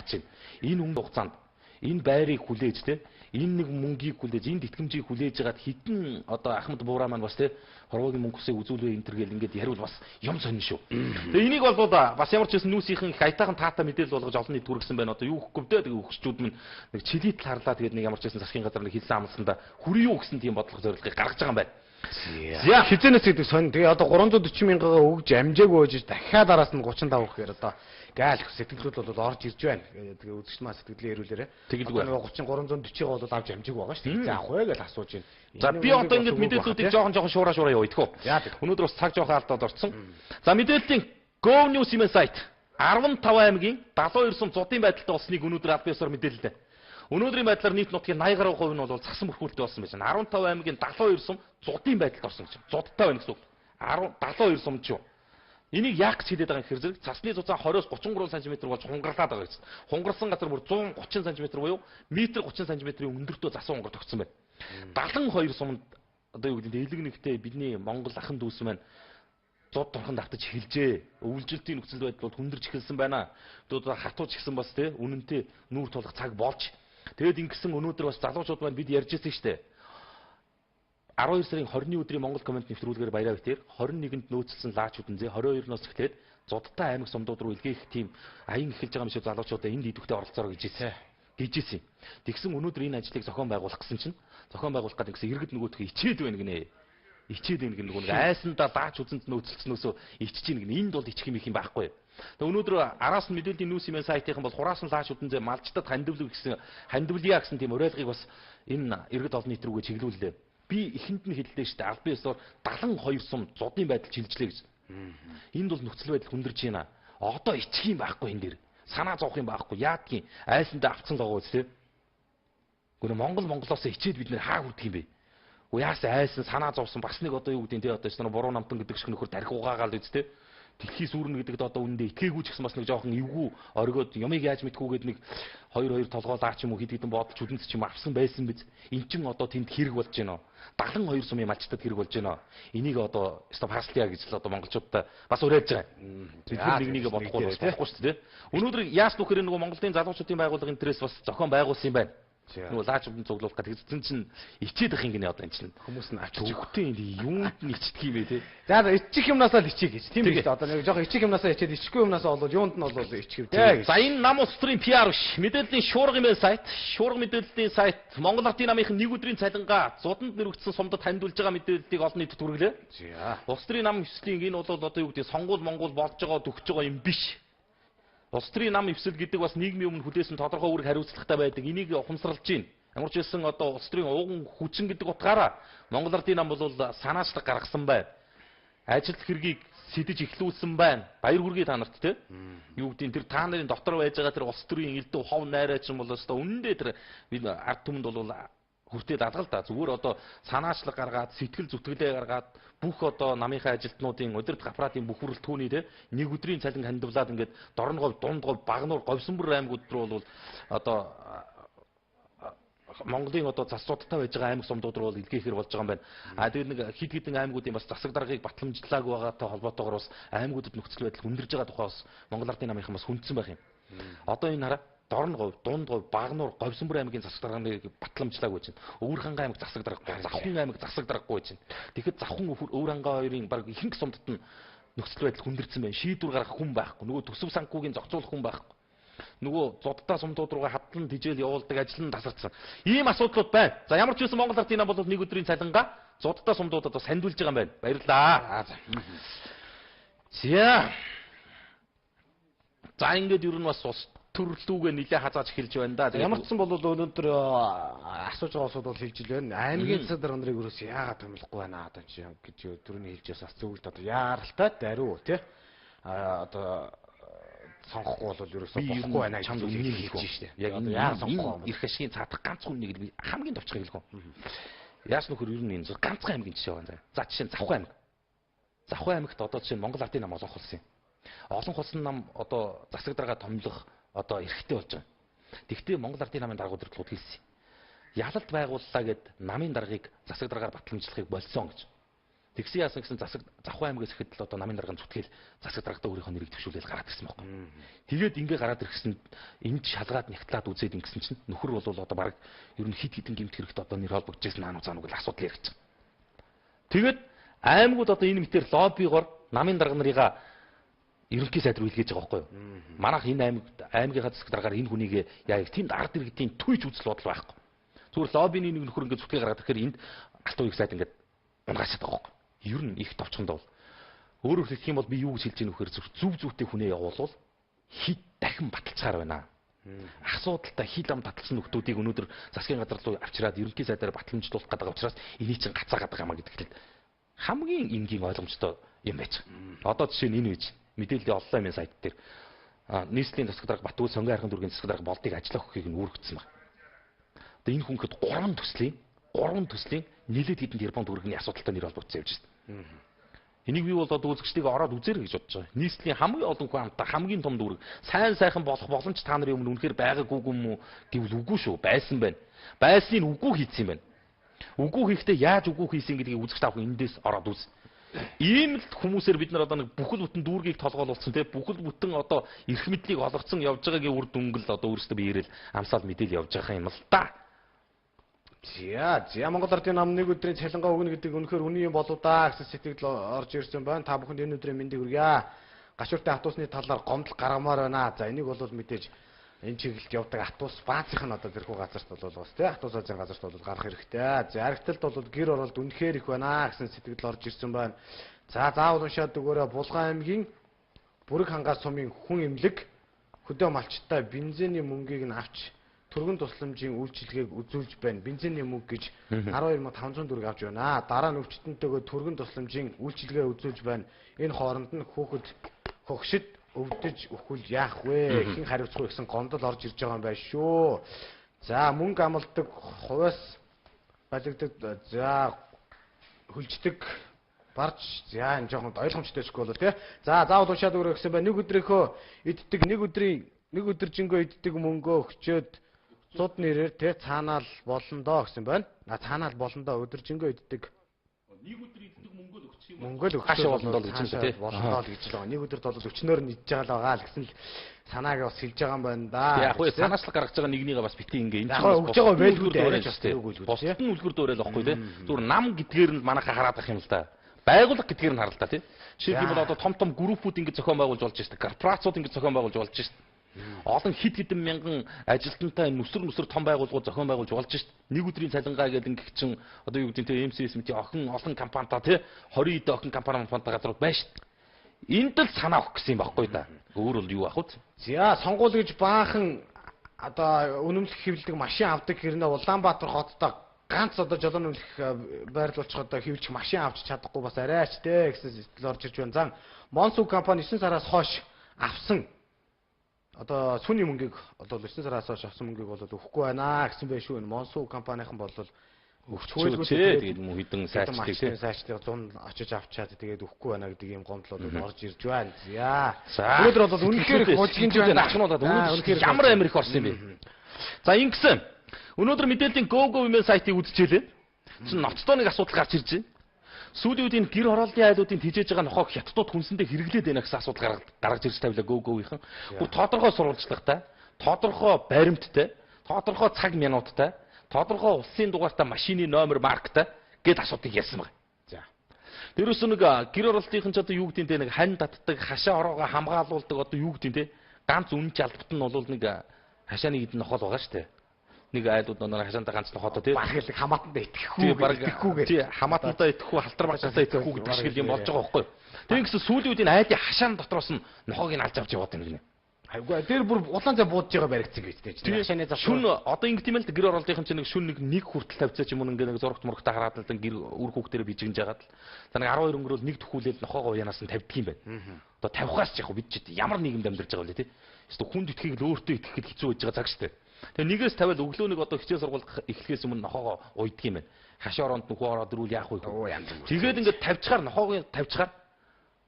харж байна. Энэ өнгө хугацаанд энэ байрыг хүлээж те энэ нэг мөнгийг хүлээж энэ тэтгэмжийг хүлээж хагаад хитэн одоо Ахмад Буура маань бас те хорвоогийн мөнгөсийг үзүүлвэ энэ төр гэл ингээд яриул бас юм сонин шүү. Тэгээ энийг бол бас ямар ч хэсэн нүүсийнхэн их аятайхан таата мэдээлэл болгож олон нийт хүргэсэн байна. Одоо юу гэхгүй дээ тэгээ өгччүүд минь нэг чилит харлаа тэгээд нэг ямар ч хэсэн засгийн газар нэг хэлсэн амлсандаа хүрээ юу гэсэн тийм бодлого зорилгыг гаргаж байгаа юм байна. За хизэнээс гэдэг сонь. Тэгээ одоо 340 мянгагаа өгж амжаагүй байж дахиад араас нь 35 гэхээр одоо гаал сэтгэлдүүд бол орж ирж байна. Тэгээ үзэгч маа сэтгэлээ ярүүлээрэ. Тэгэлгүй. 340-ыг бол авч амжаагүй байгаа шүү дээ. За авах вэ гэж асууж байна. За би одоо ингэж мэдээллүүдийг жоохон шуураа яваа идэх үү. Өнөөдөр бас цаг жоохон алдаад орсон. За мэдээллийн Go News хэмээн сайт 15 аймгийн 72 сум зодын байдалтай болсныг өнөөдөр аль биесээр мэдээллээ. Өнөөдрийн байдлаар нийт нутгийн 80% нь бол цасан бүрхүүлтэй болсон байж байна. 15 аймгийн 72 сум зодын байдалд орсон гэж. Зодтой байна гэсэн үг. 72 сум ч юу. Энийг яах гэж хэлээд байгаа юм хэрэг цасны зузаан 20-оос 33 см болж хунгарлаад байгаа гэсэн. Хунгарсан газар бүр 130 см буюу метр 30 см-ийн өндөртөө засан хунгар тогтсон байна. 72 сумд одоо юу гэдэг дэлэг нэгтэй бидний Монгол ахын дүүс маань зод дурханд автаж эхэлжээ. Өвлжилтийн нөхцөл байдал бол хүндэрч эхэлсэн байна. Одоо хатууч гисэн бас те үнэнтэй нүүр тулах цаг болж. Тэгэд ингэсэн өнөөдөр бас залуучууд маань бид ярьж ирсэн шүү дээ. 12 сарын 20-ны өдрийн Монгол комент нэвтрүүлгээр баяраа битээр 21-нд нөөцлсөн лаач үдэнзээ 22-ноос эхлээд зодтой аймаг сумдууд руу илгээх тийм аян эхэлж байгаа юм шиг залуучуудаа энд идэвхтэй оролцоороо гэж хэлсэн. Тэгсэн өнөөдөр энэ ажлыг зохион байгуулах гэсэн чинь зохион байгуулах гэдэг гэсэн иргэд нөгөөдхөө ичээд байна гинэ. Ичээд байна гэх нэг айсандаа лаач үзэнд нөөцлснөөсөө ичиж ийн гинэ. Энд бол ичих юм их юм байхгүй. Тэгээ өнөөдөр араас нь мэдээллийн нүүс хэмээн сайтынхан бол хураасан лаач үдэнзээ малчтад хандивлия гэсэн тийм уриалгыг бас энэ иргэд олон нийт рүүгээ чиглүүллээ. Би ихэнд нь хэллээ шүү дээ. Аль биесээр 72 сум зодын байдал шилжлээ гэж. Энд бол нөхцөл байдал хүндэрч байна. Одоо ичих юм байхгүй энэ дэр. Санаа зовох юм байхгүй. Яадгийн айсандаа авцсан л байгаа үст те. Гүр Монголоос ичээд бид нэр хаа хүрдэх юм бэ? Яасан айсан санаа зовсон бас нэг одоо юу гэдэг нь те одоо ч буруу намтан гэдэг шиг нөхөр тарих угаагаал үст те. Дэлхий сүрнэ гэдэгт одоо үнэндээ итгээгүй ч гэсэн бас нэг жоохон эвгүй оргиод юмыг яаж мэдхгүйгээд нэг 2 толгоо лаач юм уу хэд хэдэн бодолч үдэнц ч юм авсан байсан биз. Эн чин одоо тэнд хэрэг болж байна. 72 сумын малчтад хэрэг болж байна. Энийг одоо стоп хаслая гэж л одоо монголчуудаа бас уриалж байгаа. Бид нэгнийг бодохгүй шүү дээ. Өнөөдөр яас нүхээр нөгөө Монголын залуучуудын байгууллагын интерес бас зохион байгуулсан юм байна. Нөгөө лаач үдэн цуглуулах гэдэг чинь ичээд ах юм гинэ одоо энэ чинь хүмүүс нь авчиж өгөхгүй юунд нь ичдэг юм бэ те. За ичих юмнасаа л ичээ гэж. Тийм үү одоо нэг жоох ичих юмнасаа ичээд ичихгүй юмнасаа бол юунд нь бол ичих вэ. За энэ нам устрын PR биш. Мэдээллийн шуурга хэмээн сайт, шуурга мэдээллийн сайт Монгол Ардын намынхын нэг өдрийн цалингаа зодонд нэрвэгдсэн сумдад таньдуулж байгаа мэдээллийг олон нийтэд хүргэлээ. За. Устрын нам хэслийн энэ бол одоо юу гэдэг сонгуул Монгол болж байгаа төгсөж байгаа юм биш. Устрын нам эвсэл гэдэг бас нийгмийн өмнө хүлээсэн тодорхой үүрэг хариуцлагатай байдаг. Энийг ухамсарлаж байна. Ямар ч хэлсэн одоо устрын ууган хүчин гэдэг утгаараа Монгол Ардын нам бол санаачлаг гаргасан байна. Ажил хэргийг сэтэж эхлүүлсэн байна. Баяр хүргэе та нарт те. Юу гэдэг нь тэр та нарын дотор байж байгаа тэр улс төрийн элдв хов найраа ч юм бол өстой үнэндээ тэр ард түмэнд бол хүртээд алгал да. Зүгээр одоо санаачлаг гаргаад сэтгэл зүтгэлээ гаргаад бүх одоо намынхаа ажилтнуудын удирд аппаратын бүх хүрэл түүний те нэг өдрийн цалин хандивлаад ингээд Дорн говь, Дунд говь, Багнуур, Говьсонбор аймагуд руу бол одоо Монголын одоо засвуудтай байж байгаа аймаг сумдууд руу илгээхээр болж байгаа юм байна. Тэгээд нэг хид хідэн аймагуудын бас засаг даргаыг батламжлаагүй байгаатай холбоотойгоор бас аймагуудад нөхцөл байдал хүндэрж байгаа тухай бас Монгол Ардын намынхан бас хүндсэн байх юм. Одоо энэ хараа Дорн говь, Дунд говь, Багнуур, Говьсонбор аймгийн засаг даргаыг батламжлаагүй чинь. Өвөр хангаан аймаг засаг даргагүй, Завхан аймаг засаг даргагүй чинь. Тэгэхэд Завхан Өвөр хангаан хоёрын баг ихэнх сумдад нь нөхцөл байдал хүндэрсэн байна. Шийдвэр гаргах хүн байхгүй. Нөгөө төсөв санхүүгийн зохицуулах хүн байхгүй. Нөгөө зодтой сумдууд руугаа хадлан тижэл явуулдаг ажил нь тасарсан. Ийм асуудлууд байна. За ямар ч үсэн Монгол Ардын нам бол нэг өдрийн цалингаа зодтой сумдуудад бас хандуулж байгаа юм байна. Баярлалаа. За ингээд ер нь бас төрлүүгээ нилээ хазааж эхэлж байна да. Ямар ч сан бол өнөөдөр асууж байгаа асуудал бол хэлж байна. Аймгийн засаг дарга нарыг өрөөс яагаад томилохгүй байна одоо чи гэж түрүүний хэлж бас зөвлөлт одоо яаралтай даруй тий. Одоо сонгохгүй бол ерөөсөө болохгүй байна гэж хэлж штэ. Яг энэ яа сонгохгүй эрх ашигын цаадах ганц хүн нэг би хамгийн товчхыг хэлэх үү. Яас нөхөр ер нь энэ ганцхан аймгийн жишээ байна. За жишээ нь Завхан аймаг. Завхан аймагт одоо жишээ нь Монгол Ардын нам олон хулсан юм. Олон хулсан нам одоо засаг дарга томилох одоо эрхтэй болж байгаа. Тэгвэл Монгол Ардын намын даргууд төрөлд хэлсэн. Ялалт байгууллаа гэд намын даргаыг засаг даргаар батламжлахыг болсон гэж. Тэгсэн яасан гэсэн Завхан аймагаас ихэд л одоо намын дарганы зүтгэл засаг даргатай өөрийнхөө нэрийг төвшүүлээд гараад ирсэн байхгүй. Тэгээд ингээ гараад ирсэн энд шалгаад нягтлаад үзээд ингэсэн чинь нөхөр бол одоо баг ер нь хит хитэн гэмт хэрэгт одоо нэр холбогдчихсэн наануу цаанууг л асуудал яригч. Тэгээд аймагуд одоо энэ мэтэр лоббигоор намын дарга нарыгаа ерөнхий сайд руу илгээж байгаа байхгүй юу? Манайх энэ аймагийнхаа засаг даргаар энэ хүнийг яа тэнд ард иргэдийн түйж үзэл бодол байхгүй. Зүгээр лоббины нэг нөхөр ингээ зүтгэл гаргаад ирэхээр энд алт уяг сайд ингээ унгасаад байгаа байхгүй. Ер нь их товчхонд бол өөрөөр хэлэх юм бол би юу гэж хэлж байгаа нөхөр зөв зүйтэй хүнээ явуулвал хит дахин баталцаар байна. Асуудалтай хил ам таталсан нөхдүүдийг өнөөдөр засгийн газар руу авчираад ерөнхий сайдаар батламжлуулах гэдэг учраас энийг чинь гацаагаад байгаа маа гэдэгт хамгийн энгийн ойлгомжтой юм байж байгаа. Одоо жишээ нь энэ үеж мэдээллийн онлайн сайт дээр нийслэлийн засаг дарга Батбүл сонгон хайрхан дүүргийн засаг дарга болдыг ажиллах өгөхийг нь үүргэсэн байна. Одоо энэ хүн хэд 3 төслийн нийлээд хэдэн тэрбум төгрөгийн асуудалтай нэр холбогдсон явж байна. Энийг би бол одоо үзэгчдийг ороод үзээрэй гэж бодож байгаа. Нийслэлийн хамгийн олон хүн амтаа хамгийн том дүүрэг сайн сайхан болох боломж та нарын өмнө үнэхээр байгаагүй юм уу гэвэл үгүй шүү. Байсан байна. Байсныг үгүй хийсэн юм байна. Үгүй хийхдээ яаж үгүй хийсэн гэдгийг үзэгч таах эндээс ороод үз. Ийм л хүмүүсээр бид нар одоо нэг бүхэл бүтэн дүүргийг толгойлуулсан те бүхэл бүтэн одоо эрх мэдлийг олгоцсон явж байгаагийн үр дүнгэл одоо өөрөөсөө биеэрэл амсаал мэдээл явж байгаа юм л та. За Монгол Ардын нам нэг өдрийн цалингаа өгнө гэдэг үнэхээр үний юм болов да гэсэн сэтгэл орж ирсэн байна. Та бүхэнд энэ өдрийн мэндийг хүргье. Гашууртай автобусны талаар гомдол гаргамаар байна. За энийг бол мэдээж энэ чиглэлд явдаг автобус баазынх нь одоо тэрхүү газарт бол бас тий автобус ажийн газарт бол гарах хэрэгтэй. За харигталд бол гэр оролт үнэхээр их байна гэсэн сэтгэл орж ирсэн байна. За заавал уншаад өгөөрэй. Булган аймгийн Бүрэг хангаас сумын хүн эмнэлэг хөдөө малчтай бензиний мөнгийг нь авч түргэн тусламжийн үйлчилгээг үзүүлж байна. Бензиний мөнгө гэж 12500 төгрөг авч байна. Дараа нь өвчтөнтэйгөө түргэн тусламжийн үйлчилгээ үзүүлж байна. Энэ хооронд нь хүүхэд хөгшид өвдөж өхвөл яах вэ? Хэн хариуцах вэ гэсэн гомдол орж ирж байгаа юм байна шүү. За мөнгө амладаг, хувиас балигдаг, за хөлждөг, барж, за энэ жоохон ойлгомжтой шүү болоо тий. За заавал уншаад өгөрэй гэсэн байна. Нэг өдрийнхөө иддэг, нэг өдөржингөө иддэг мөнгөө өгчөөд цуд нэрээр те цаанаал болно доо гэсэн байна. Цаанаал болно доо өдөржингөө иддэг. Нэг өдөр иддэг мөнгө л өгчих юм. Мөнгө л өгчих болно доо гэж байна те. Болно доо гэж л байгаа. Нэг өдөрт бол өчнөөр нь идж байгаа л гэсэн л санааг бас хэлж байгаа юм байна да. Яг хөө санаачлаг гаргаж байгаа нэгнийгээ бас бити ингээ энэ чинь өгж байгаа байлгүй дээ бас өгөөлгүй. Босдон үлгэр дөөрэл واخгүй те. Зүгээр нам гэдгээр нь манайхаа хараад ах юм л да. Байгууллага гэдгээр нь харал та тий. Жишээлбэл одоо том группүүд ингэ зохион байгуулж болж штэ. Корпорацууд ингэ зохион байгуулж болж штэ. Олон хэд хэдэн мянган ажилтнтай нүсэр том байгууллагууд зохион байгуулж болж штэ. Нэг өдрийн цалингаа гэдэг ингэх чинь одоо юу гэдэг нь MCS-ийн олон компанитай тий 20 эд охин компанитай газрууд байна штэ. Энд л санаа өгөх гэсэн юм баггүй да. Өөр бол юу ах вэ? За сонгуул гэж баахан одоо үнэмлэх хэвлэлдэг машин авдаг хэрнээ Улаанбаатар хоттой ганц одоо жолооны үнэлэх байрлуулчих одоо хэвлэх машин авч чадахгүй бас арайч те гэсэн сэтгэл орж ирж байна. Зан Монсуу компани 9 сараас хойш авсан одоо сүний мөнгийг одоо 9 сараас хойш авсан мөнгийг бол өгөхгүй байна гэсэн байх шүү. Монсуу компанийн бол өгчхөөгүй тэгээд хэдэн сайчдаг сайчдаг 100 очиж авчаад тэгээд өгөхгүй байна гэдэг ийм гомдлууд орж ирж байна. За өнөөдөр бол үнэхээр хожигнж байна. Үнэхээр ямар амир их орсон юм бэ? За ингэсэн өнөөдөр мэдээллийн GoGo email сайтыг үзчихлээ. Чин ноцтой нэг асуудал гарч ирж байна. Сүүлийн үед энэ гэр хорооллын айлуудын тижээж байгаа нохоог хятадууд хүнсэндээ хэрэглээд байна гэсэн асуудал гаргаж ирж тавилаа GoGo-ийнхэн. Бүр тодорхой сурвалжлагатай, тодорхой баримттай, тодорхой цаг минуттай, тодорхой улсын дугаартай машины номер марктай гэд асуудыг ярьсан байна. За. Тэрөөс нэг гэр хорооллынхэн ч одоо юу гэдэг нь нэг хань татдаг, хашаа ороогоо хамгаалуулдаг одоо юу гэдэг нь те ганц үнэн жалбт нь бол нэг хашааны хідэн нохол байгаа шүү дээ. Нэг айлууд нөр хашаантай ганц нохото тий бархилэг хамаатанда итгэхгүй тий хамаатанда итгэхгүй халтар багшаасаа итгэхгүй гэдэг шиг юм болж байгаа байхгүй. Тэр ингэсэн сүүлийн үед энэ айлын хашаан дотроос нь нохоог нь алж авч яваад байна гинэ. Айгүй тэр бүр улаан цай буудж байгаа баригдсан гэж тий хашааны зав шүн одоо ингэ тийм л гэр оролтын чинь нэг шүн нэг хүртэл тавьцаач юм ингээ нэг зургт мургтаа хараад л гэр үр хүүхдээр бижигнж жагаад л за нэг 12 өнгөрөөл нэг төхүүлээд нохоогоо уянаас нь тавьдаг юм байна. Одоо тавихаас ч яг бид ч ямар нийгэмд амьдарч байгаа вэ тий. Эсвэл хүнд итгэхийг л өөртөө итгэхэд хэцүү байж байгаа цаг штэ. Тэгээ нэгээс тавиал өглөөнийг одоо хичээл сургууль эхлэхээс өмнө нохоогоо уйддаг юм байна. Хашаа оронд нөхөө ороод ирвэл яах вэ? Тэгээд ингээд тавьчихаар нохоог тавьчихаар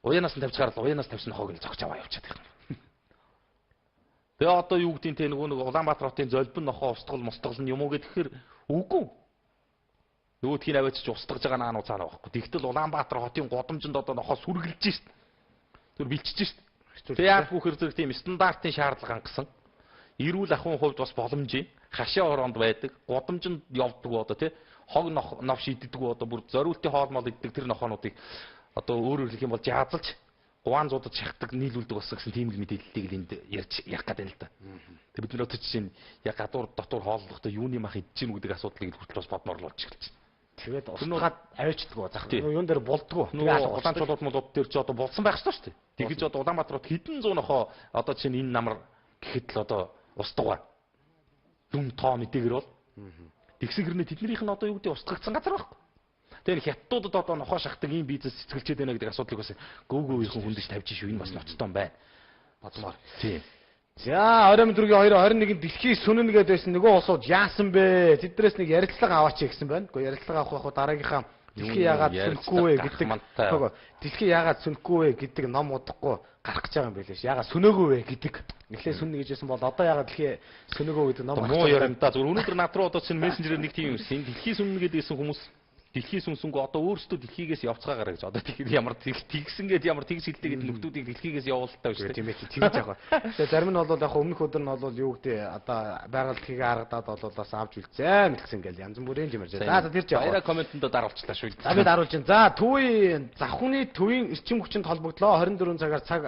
уянаас нь тавьчихаар л уянаас тавьсан нохоог нь зогч аваа явчихад байна. Тэгээ одоо юу гэдгийг те нэг Улаанбаатар хотын золбин нохоо устгал мустгал нь юм уу гэхээр үгүй. Нөгөөдхийн аваач устгаж байгаа наануу цаана байхгүй. Тэгтэл Улаанбаатар хотын годомжинд одоо нохоо сүргэлж шít. Тэр бэлчиж шít. Тэг яах вэ хэрэг тийм стандартын шаардлага хангасан. Эрүүл ахуйн хувьд бас боломжийн хашаа ороонд байдаг. Годомжинд явдаг одоо тий хог нов шийддэг одоо бүр зориултын хоол мол иддэг тэр нохоонуудыг одоо өөрөөр хэлэх юм бол жаазалж гуанзуудад шахдаг нийлүүлдэг бас гэсэн тийм л мэдээллийг л энд ярих гэдэг л да. Тэг бид нар одоо чинь яг гадуур дотор хооллохдоо юуны мах идэж гин гэдэг асуудлыг хүртэл бас бодноор л болж эхэлж байна. Тэгээд устгаад аваачдгоо зах. Юун дээр болдгоо. Тэгээд улаанчуудууд молууд дээр ч одоо болсон байх ёстой шүү дээ. Тэгэж одоо Улаанбаатарт хэдэн зуун нохоо одоо чинь энэ намар гэхэд л одоо устгаа. Дүн тоо мэдээгээр бол. Тэгсэн хэрнээ тэднийх нь одоо юу гэдэг устгагдсан газар байхгүй. Тэгэхээр хятадуудад одоо нохоо шахдаг ийм бизнес цэцгэлчээд байна гэдэг асуудлыг бас гөөгөөхийн хүндэж тавьж шүү. Энэ бас ноцтой юм байна. Бодмоор. Тийм. За 2024-ийн 2-21-нд дэлхийн сүнэн гэдэг байсан нөгөө улсууд яасан бэ? Тэднээс нэг ярилцлага аваач гэсэн байна. Гэхдээ ярилцлага авах дараагийнхаа дэлхийн яагаад сүнэхгүй вэ гэдэг. Дэлхийн яагаад сүнэхгүй вэ гэдэг ном удахгүй гарах гэж байгаа юм байлээ ш. Яагаад сүнээгөө вэ гэдэг. Эхлээ сүннэ гэжсэн бол одоо яагаад дэлхийн сүнээгөө гэдэг ном гарах. Муу ярим да. Зөвхөн өнөөдөр над руу одоо чинь мессенжерээр нэг тийм юм ирсэн. Дэлхийн сүннэ гэдэгсэн хүмүүс дэлхийн сүнсэнгөө одоо өөрсдөө дэлхийгээс явцгаагаар гэж одоо тэгэхээр ямар тэгсэнгээд ямар тэгс хилдэг гэдэг нөхдүүдийг дэлхийгээс явуултаа шүү дээ. Тийм ээ тэгж байгаа. Тэгээ зарим нь бол яг өмнөх өдөр нь бол юу гэдэг одоо байгаль дэлхийгээ харагдаад бол бас авч үлцээ мэлсэн ингээл янз бүрийн юм ярьж байгаа. За тэр жаа. Баяраа комментэнд даруулчлаа шүү. За бид харуулж байна. За төвийн завхны төвийн эрчим хүчинд холбогдлоо 24 цагаар цаг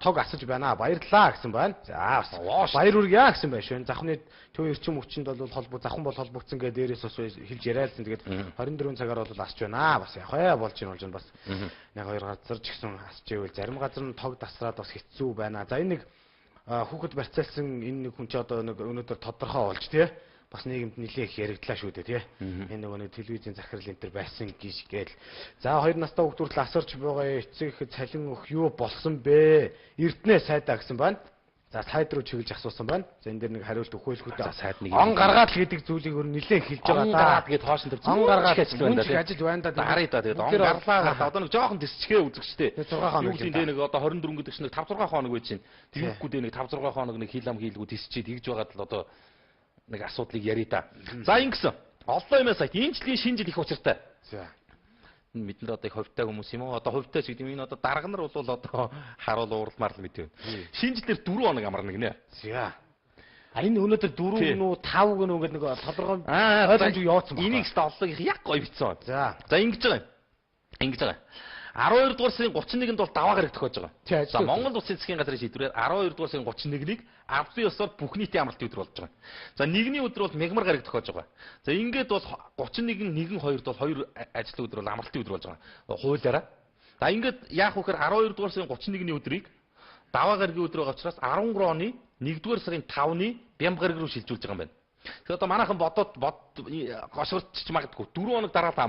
тог асаж байна. Баярлалаа гэсэн байна. За баяр үргье гэсэн байна шүү. Завхны төвийн эрчим хүчинд бол завхан бол холбогдсон гэдэг дээрээс бас хэлж яриалсан. Тэгээд 24 цагаар бол асч байна. Бас яваа болж байна бас нэг хоёр газар ч гэсэн асч ивэл зарим газар нь тог тасраад бас хэцүү байна. За энэ нэг хүүхэд барьцаалсан энэ нэг хүн ч одоо нэг өнөөдөр тодорхой болж тий бас нийгэмд нэлээд их яригдлаа шүү дээ тий. Энэ нөгөө нэг телевизийн захирал энэ төр байсан гэж гээл. За 2 настай хүүхд хүртэл асарч байгаа эцэг ихэд цалин өгөх юу болсон бэ? Эрдэнэ сайдаа гэсэн байна. За сайд руу чиглэж асуусан байна. За энэ дэр нэг хариулт өгөөлөхөд сайд нэг он гаргаад л гэдэг зүйлийг өөр нэлээд хэлж байгаа да. Он гаргаад гээд хоошин тавьсан. Он гаргаад ажил байна да. Ажил байна да. Харъя да. Тэгээд он гарлаа одоо нэг жоохон дэсчгээ үзэгчтэй. 6 хоног юм да. Нэг одоо 24 гэдэг чинь нэг 5 6 хоног байж чинь. Тэгэхгүй дээ нэг 5 6 хоног нэг хил ам хийлгүү дэсчээ тэгж байгаад л одоо нэг асуудлыг ярий да. За ингэсэн. Олон юм сайт энэ жилийн шинэ жил их учиртай. За бид нар одоо их хувьтай хүмүүс юм уу? Одоо хувьтай ч гэдэг юм энэ одоо дарга нар бол одоо харуул ууралмаар л мэдээ. Шинэ жилээр 4 хоног амарна гинэ. За. Энэ өнөөдөр 4 гэнүү 5 гэнүү гэдэг нэг тодорхой ойлгомжгүй явуулсан байна. Энийг ч оллыг яг гоё битсэн. За. За ингэж байгаа юм. Ингэж байгаа. 12 дугаар сарын 31-нд бол даваа гараг тохиож байгаа. За Монгол Улсын засгийн газрын шийдвэрээр 12 дугаар сарын 31-ийг авсан ёсоор бүх нийтийн амралтын өдөр болж байгаа. За нэгний өдөр бол мегмар гараг тохиож байгаа. За ингээд бол 31 1 2-д бол 2 ажлын өдөр бол амралтын өдөр болж байгаа. Хуулиараа. За ингээд яах вэ гэхээр 12 дугаар сарын 31-ний өдрийг даваа гарагийн өдөр байгаа учраас 13 оны 1-р сарын 5-ны бям гараг руу шилжүүлж байгаа юм байна. Тэгэхээр одоо манайхан бодоод гошгорч магадгүй 4 хоног дараа л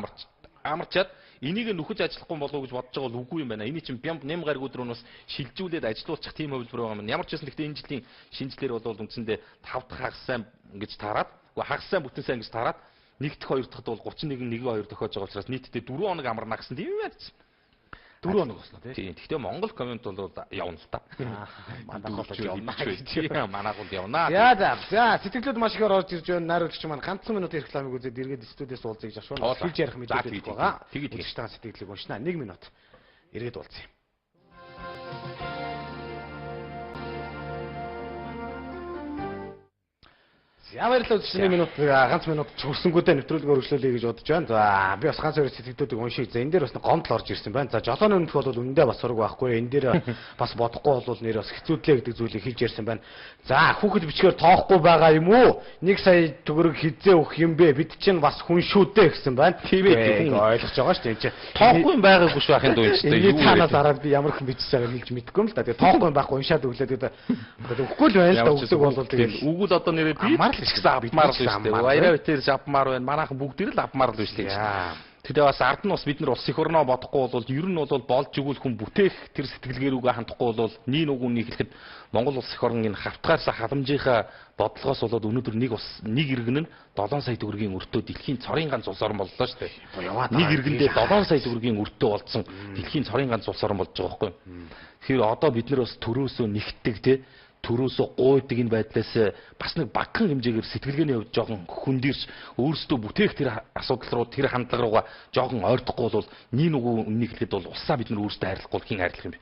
амарчаад энийг нөхөж ажиллахгүй болов уу гэж бодож байгаа бол үгүй юм байна. Эний чинь бям гараг өдрөөнөөс шилжүүлээд ажилуулчих тийм хувилбар байгаа юм. Ямар ч байсан гэхдээ энэ жилийн шинжилгээр бол үндсэндээ 5 дахь хагас сайн гэж таарад, хагас сайн бүтэн сайн гэж таарад, 1 дахь 2 дахьд бол 31 1 2 тохиож байгаа учраас нийтдээ 4 хоног амарна гэсэн тийм юм байна. 4 хоног босноо тийм. Гэхдээ Монгол комент бол явна л та. Манайх бол явна гэж. Манайх бол явна. За сэтгэлдүүд маш ихээр орж ирж байна. Найруулагч маань ганцхан минут рекламыг үзээд эргээд студиэс уулзъя гэж ашгүй. Хэлж ярих мэдээлэл байгаа. Тэгээд та сэтгэлийг уншнаа. 1 минут. Эргээд уулзъя. Баярлалаа үзсэн минут ганц минут хүрсэнгүүтээ нэвтрүүлгээр өргөжлүүлэе гэж бодож байна. За би бас ганц хоёр сэтгэлдүүдийг уншиж. За энэ дээр бас гомдол орж ирсэн байна. За жолооны өмнөх бол үндэ бас сураг байхгүй. Энэ дээр бас бодохгүй бол нэр бас хэцүүдлээ гэдэг зүйлийг хэлж ярьсан байна. За хүүхэд бичгээр тоохгүй байгаа юм уу? 1 сая төгрөг хизээ өгөх юм бэ? Бид чинь бас хүн шүү дээ гэсэн байна. Тийм ээ. Ойлгож байгаа шүү дээ. Тоохгүй юм байгаагүй шүү ахын дуу юм шүү дээ. Юу танаас хараад би ямар хүн бичиж байгааг хэлж мэдэхгүй юм л да. Тэгээ тоохгүй байхгүй уншаад өглөө тэгээд өгөхгүй л байна л да. Өгдөг бол тэгээд үгэл одоо нэрээ би гэсэн авмаар л шүү дээ. Баяраа битэр авмаар байна. Манайхан бүгд л авмаар л шүү дээ. Тэгээ бас ард нь бас бид нар улс их орноо бодохгүй бол ер нь бол болж игүүл хүн бүтээх тэр сэтгэлгээрүүгээ хандахгүй бол нийн үгүн нийлэхэд Монгол улс их орны хавтгаарса халамжийнхаа бодлогоос болоод өнөөдөр нэг иргэн нь 7 сая төгрөгийн өртөө дэлхийн цорын ганц улс орн боллоо шүү дээ. Нэг иргэндээ 7 сая төгрөгийн өртөө олдсон дэлхийн цорын ганц улс орн болж байгаа байхгүй. Тэгэхээр одоо бид нар бас төрөөсөө нэгтдэг те төрөөсөө гуйдаг энэ байдлаас бас нэг багахан хэмжээгээр сэтгэлгээний хувьд жоохон хөндөрч өөрсдөө бүтээх тэр асуудал руу тэр хандлага руугаа жоохон ойртохгүй бол нэг нүгүү үннийг хэлэхэд бол улсаа бид нар өөрсдөө хайрлахгүй хин хайрлах юм бэ?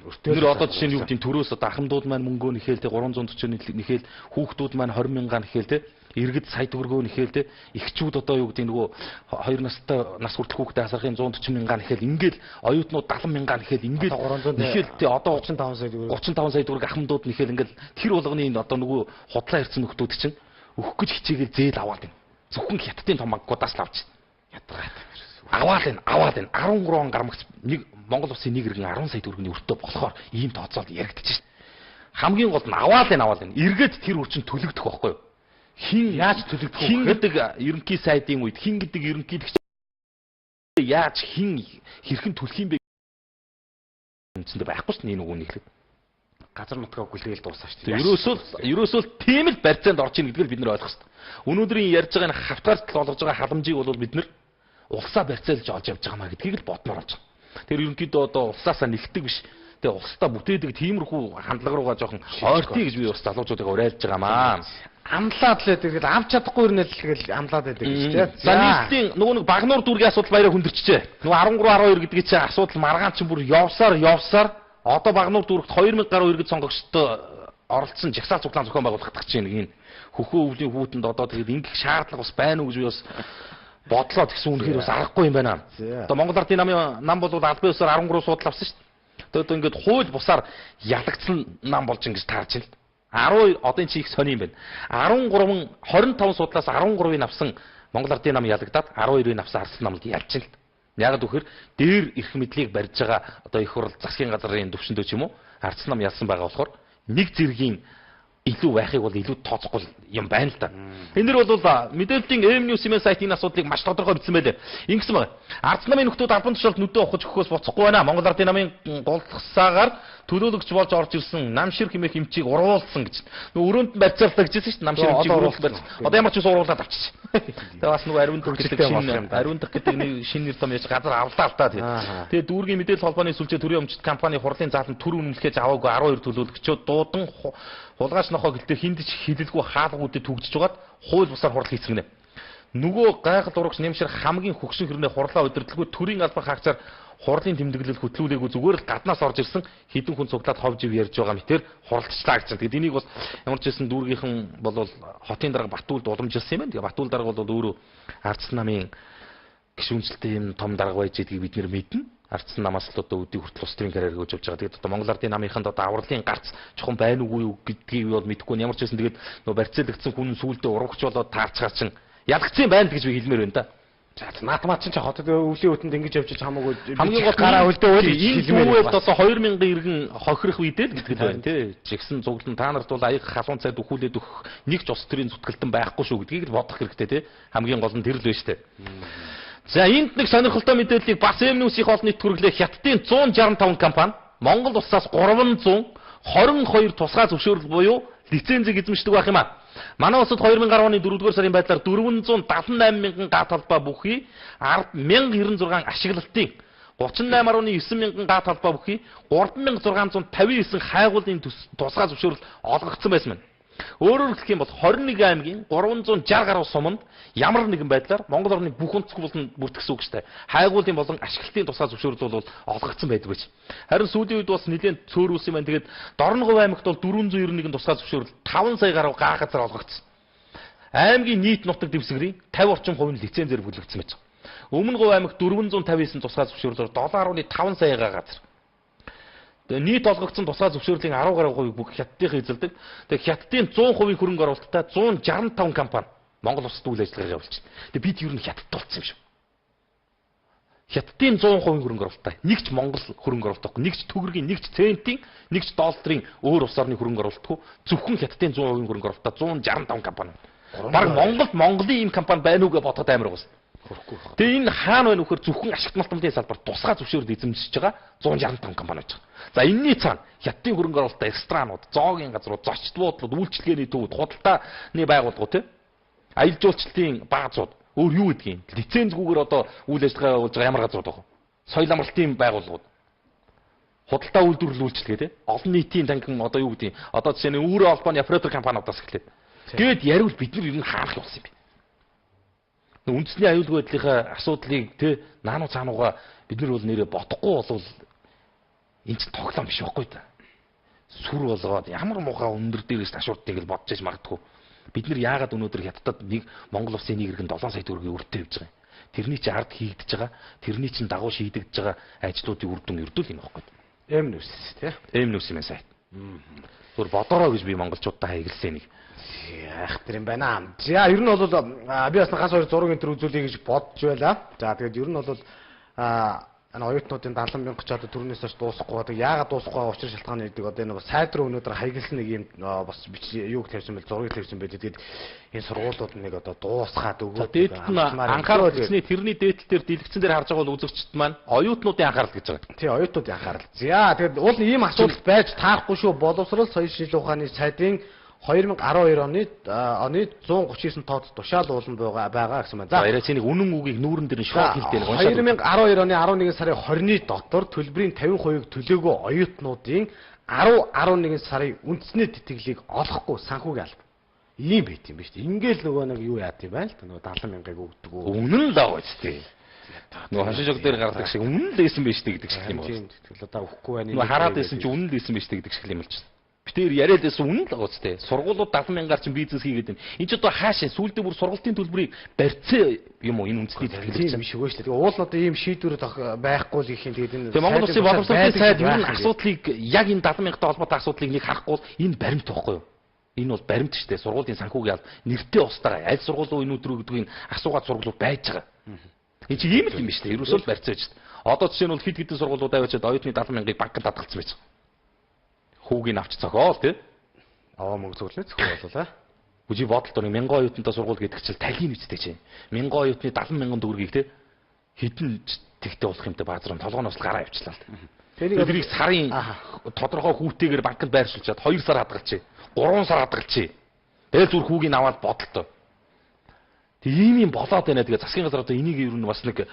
Тэр одоо жишээ нь юу гэдэг төрөөс одоо ахмадууд маань мөнгөө нэхэл те 340 нэхэл хүүхдүүд маань 20 мянган нэхэл те иргэд сая төгрөгөө нэхэл те эхчүүд одоо юу гэдэг нөгөө 2 настай нас хүртэл хүүхдээ асарахын 140 мянган нэхэл ингээл оюутнууд 70 мянган нэхэл ингээл нэхэл те одоо 35 сая төгрөг ахмадууд нэхэл ингээл тэр болгоны одоо нөгөө худлаа ирсэн нөхдүүд чинь өгөх гэж хичээгээл зээл аваад байна. Зөвхөн хятадын том банкудаас л авч ядгаад аваад байна 13 гармагц нэг Монгол улсын нэг иргэн 10 сая төгрөгийн өртөө болохоор ийм тооцоолт яригдчих шээ. Хамгийн гол нь аваад байна. Эргээд тэр үрчин төлөгдөх байхгүй юу? Хин яаж төлөгдөх вэ? Хин гэдэг ерөнхий сайдын үед хин гэдэг ерөнхийлөгч яаж хин хэрхэн төлөх юм бэ? Эцэндээ байхгүй шүү дээ энэ үгнийг хэлээд. Газар нутгаа гүлгээл дуусаа шүү дээ. Ерөөсөө тийм л барьцаанд орж ийн гэдгийг бид нар ойлгох хэрэгтэй. Өнөөдрийн ярьж байгаа энэ хавтгаарт болгож байгаа халамжийг бол бид нар улсаа барьцаалж олж явж байгаа маа гэдгийг л бодмоор болж байгаа. Тэр ерөнхийдөө одоо улсаасаа нэгтгэдэг биш. Тэгээ улсаа бүтээдэг тиймэрхүү хандлага руугаа жоохон ойртыг гэж би бас залуучуудыг уриалж байгаа маа. Амлаад л тэгээд амч чадахгүй ирнэлгээл амлаад байдаг гэж тийм. За нийтийн нөгөө нэг Багнуур дүүргийн асуудал баяраа хүндэрчжээ. Нөгөө 13 12 гэдгийг чинь асуудал маргаан чинь бүр явсаар одоо Багнуур дүүрэгт 2000 гаруй иргэд сонгогчтой оролцсон жагсаал цуглаан зохион байгуулагдах гэж байна. Хөхөө өвлийн хүүтэнд одоо тэгээд ингэх шаардлага бас байна уу гэж би бас бодлоо тэгсэн үнэхээр бас аргагүй юм байна. Одоо Монгол Ардын намын нам бол албан ёсоор 13 судал авсан шүү дээ. Тэгээд ингээд хууль бусаар ялагдсан нам болж ингэж таарч байна. 10 одоо чи их сони юм байна. 25 судлаас 13-ыг авсан Монгол Ардын нам ялагдаад 12-ыг авсан Ардсан намд ялж байна. Яг гэхээр дээр эрх мэдлийг барьж байгаа одоо их хурл засгийн газрын төвшөндөө ч юм уу Ардсан нам ялсан байгаа болохоор нэг зэргийн илүү байхыг бол илүү тооцохгүй юм байна л да. Энэ дэр бол мэдээллийн M-News-ийн сайтын асуудлыг маш тодорхой бичсэн байлээ. Ингэсэн байна. Ардсан намын нөхдүүд албан тушаалд нүдэ ухаж өгөхөөс буцахгүй байна. Монгол Ардын намын голдгосаагаар төлөөлөгч болж орж ирсэн нам шир хэмээх эмчийг уруулсан гэж. Нөгөө өрөөнд барьцаалдаг гэжсэн шүү дээ. Нам шир эмчийг уруулсан. Одоо ямар ч ус уруулаад авчиж. Тэгээ бас нөгөө ариун дах гэдэг нэг шинэ нэр том яаж газар авлаа л та. Тэгээ дүүргийн мэдээлэл холбооны сүлжээ төрийн өмчт компани хурлын зааланд төр үнэмлэхэж аваагүй 12 төлөөлөгчөд дуудан хулгайч нохоо гэлтэй хинд ч хилэлгүй хаалгуудыг түгжиж байгаад хууль бусаар хурал хийцгэнэ. Нөгөө гайхал урагш нэмшир хамгийн хөгшин хэрнээ хурлаа удирдлаггүй төрийн албан хаагчаар хурлын тэмдэглэл хөтлүүлээгүй зүгээр л гаднаас орж ирсэн хідэн хүн цуглаад ховж ив ярьж байгаа мэтэр хуралчлаа гэсэн. Тэгээд энийг бас ямар ч байсан дүүргийнхэн бол хотын дарга Батүлд уламжилсан юм байна. Тэгээд Батүл дарга бол өөрөө Ардсан намын гишүүнчлэлтэй юм том дарга байж гэдгийг бид нэр мэднэ. Ардсан намаас л одоо өдий хүртэл улс төрийн карьер өгж явж байгаа. Тэгээд одоо Монгол Ардын намынханд одоо авралын гарц чухам байна уугүй юу гэдгийг бол мэдэхгүй. Ямар ч байсан тэгээд нөгөө барьцаалагдсан хүн сүулдэ урагч болоод таарчгаар чинь ялгцсан байна гэж би хэлмээр байна да. За наатмаа чинь хотод өвлийн өтөнд ингэж явж хамаагүй хамгийн гол гараа хөлдөө үйл хэлмээр байна. Одоо 2000 иргэн хохирох үедээ л гэдэг байна тий. Жигсэн зуглан та нарт бол аяг халуун цайд өхүүлээд өгөх нэг ч улс төрийн зүтгэлтэн байхгүй шүү гэдгийг л бодох хэрэгтэй тий. Хамгийн гол нь тэр л байна штэ. За энд нэг сонирхолтой мэдээллийг бас M-News-ийн хоол нийт хүргэлээ Хятадын 165 компани Монгол улсаас 322 тусгай зөвшөөрөл буюу лицензийг эзэмшдэг байх юм а. Манай улсад 2010 оны 4-р сарын байдлаар 478 мянган гат талбай бүхий 10,096 ашиглалтын 38.9 мянган гат талбай бүхий 3,659 хайгуулын тусгай зөвшөөрөл олгогдсон байсан байна. Өөрөөр хэлэх юм бол 21 аймгийн 360 гаруй суманд ямар нэгэн байдлаар Монгол орны бүх онцгой болон бүртгэсэн үг шүү дээ. Хайгуулын болон ашиглалтын тусгай зөвшөөрөл бол олгогдсон байдаг байж. Харин сүүлийн үед бас нэлээд цөөрүүлсэн байна. Тэгээд Дорногов аймагт бол 491 тусгай зөвшөөрөл 5 сая гаруй га газар олгогдсон. Аймгийн нийт нутаг дэвсгэрийн 50 орчим хувийн лицензээр бүлэгдсэн байж. Өмнө Говь аймагт 459 тусгай зөвшөөрлөөр 7.5 сая га газар. Нийт олгогдсон тусгай зөвшөөрлийн 10 гаруй хувийг бүх Хятадынхаа эзэлдэг. Тэгээ Хятадын 100% хөрөнгө оруулалттай 165 компани Монгол улсад үйл ажиллагаа явуулж байна. Тэгээ бид ер нь Хятадд болцсон юм шиг. Хятадын 100% хөрөнгө оруулалттай нэг ч Монгол хөрөнгө оруулалтгүй, нэг ч төгрөгийн, нэг ч центийн, нэг ч долларын өөр улс орны хөрөнгө оруулалтгүй зөвхөн Хятадын 100% хөрөнгө оруулалттай 165 компани. Бараг Монголын ийм компани байна уу гэж бодоход амар уус. Тэгээ энэ хаана байна вөхөр зөвхөн ашигт малтмын салбарт тусгай зөвшөөрөл эзэмшиж байгаа 165 компани байж байгаа. За энэний цаана Хятадын хөрөнгө оруулалттай ресторанууд, зоогийн газрууд, зочд буудлууд, үйлчлэгээний төвүүд, худалдааны байгууллагууд тийм аялал жуулчлалын баазууд өөр юу гэдгийг лицензгүйгээр одоо үйл ажиллагаа явуулж байгаа ямар газрууд байгаа вэ? Соёл амралтын байгууллагууд, худалдаа үйлдвэрлэл үйлчлэгээ тий. Олон нийтийн танхим одоо юу гэдэг одоо жишээ нь өөрөө албаны оператор компаниудаас эхлээд. Гээд яривал бид нар ер нь хаалх болсон юм бэ. Үндэсний аюулгүй байдлынхаа асуудлыг тий наануу цаанууга бид нар бол нэрээ бодохгүй болвол энэ ч тоглоом биш байхгүй да. Сүр болгоод ямар муухай өндөр дээрээс ташуурдгийг л бодож иж магадгүй. Бид нар яагаад өнөөдөр хятадд нэг Монгол улсын нэг иргэн 7 сая төгрөгийн өртөө явж байгаа юм. Тэрний чинь ард хийгдэж байгаа, тэрний чинь дагуу шийдэгдэж байгаа ажлуудын үр дүн эрдүүл юм байхгүй. Эм нүс тий. Эм нүс юм сайт. Зүр бодороо гэж би монголчуудаа хаягдсан нэг. Яах тэр юм байна. За ер нь бол би бас ганц хоёр зураг энэ төр үзүүлэе гэж бодож байлаа. За тэгээд ер нь бол оюутнуудын 70 мянга ч одоо төрнөөс хойш дуусахгүй одоо яагаад дуусахгүй байгаа учир шалтгааны гэдэг одоо энэ бас сайд руу өнөөдөр хаягдсан нэг юм бас юуг тавьсан байл зургийг тавьсан байл тэгээд энэ сургуулиуд нэг одоо дуусгаад өгөөд дээдлэл нь анхаарал гэсний тэрний дээдлэл дээр дэлгэцэн дээр харж байгаа бол үзэгчд маань оюутнуудын анхаарал гэж байгаа. Тий оюутнуудын анхаарал. За тэгээд уул ийм асуудал байж таарахгүй шүү. Боловсрол соёл шинжилгээ ухааны сайдын 2012 оны 139 тооц тушаал уулан байгаа гэсэн байна. За баяраа нэг үнэн үгийг нүүрэн дээр нь шууд хэлдэг нэг уншаад. 2012 оны 11 сарын 20-ны дотор төлбөрийн 50% төлөөгүй оюутнуудын 10-11 сарын үндэсний тэтгэлийг олохгүй санхүүгийн алба. Ийм байт юм ба шүү дээ. Ингээл нөгөө нэг юу яат юм байна л та нөгөө 70 мянгаыг өгдөг. Үнэн л аа үстэй. Нөгөө хашижог дээр гардаг шиг үнэн л байсан байж тээ гэдэг шиг юм байна. Тэгэл одоо өгөхгүй байна. Нөгөө хараад байсан чи үнэн л байсан байж тээ гэдэг шиг юм болчихсон. Битээр яриад байсан үнэн л байгаа үстэй. Сургуулиуд 70 мянгаар чинь бизнес хийгээд байна. Энд ч одоо хаашаа сүүлдээ бүр сургалтын төлбөрийг барьцаа юм уу энэ үндэсний тэтгэлэг юм шиг өштэй. Тэгээ уул одоо ийм шийдвэр байхгүй л их юм тэгээд энэ Монгол Улсын боловсролын сайд ер нь асуудлыг яг энэ 70 мянгтай холбоотой асуудлыг нэг харахгүй бол энэ баримт байхгүй юу? Энэ бол баримт шүү дээ. Сургуулийн санхүүгийн алба нэртэй устгаа аль сургууль энэ өдрөө гэдгийг асуугаад сургуулиуд байж байгаа. Энэ чи ийм л юм шүү дээ. Ерөөсөө л барьцааж шүү дээ. Одоо жишээ нь бол хэд хэдэн сургуулиуд аваачаад оюутны 70 мянгаыг банкнд татгалцсан байж байгаа. Хүүгийн авч цохоол тий. Аваа мөнгө зөвлөнө цохоо болоо. Үжи бодолтой 1000 оюутантай сургууль гэдэг чинь талын үстэй чинь. 1000 оюутны 70 мянган төгрөгийг тий хэдэн тэгтэй болох юмтай баазар нь толгооноос л гараа явчлаа л. Тэрийг сарын тодорхой хүүтэйгээр банкнд байршуулчаад 2 сар хадгалчих. 3 сар хадгалчих. Тэгэл зүр хүүгийн аваад бодолтой. Тэг ийм юм болоод байна. Тэгээ засгийн газар одоо энийг ер нь бас нэг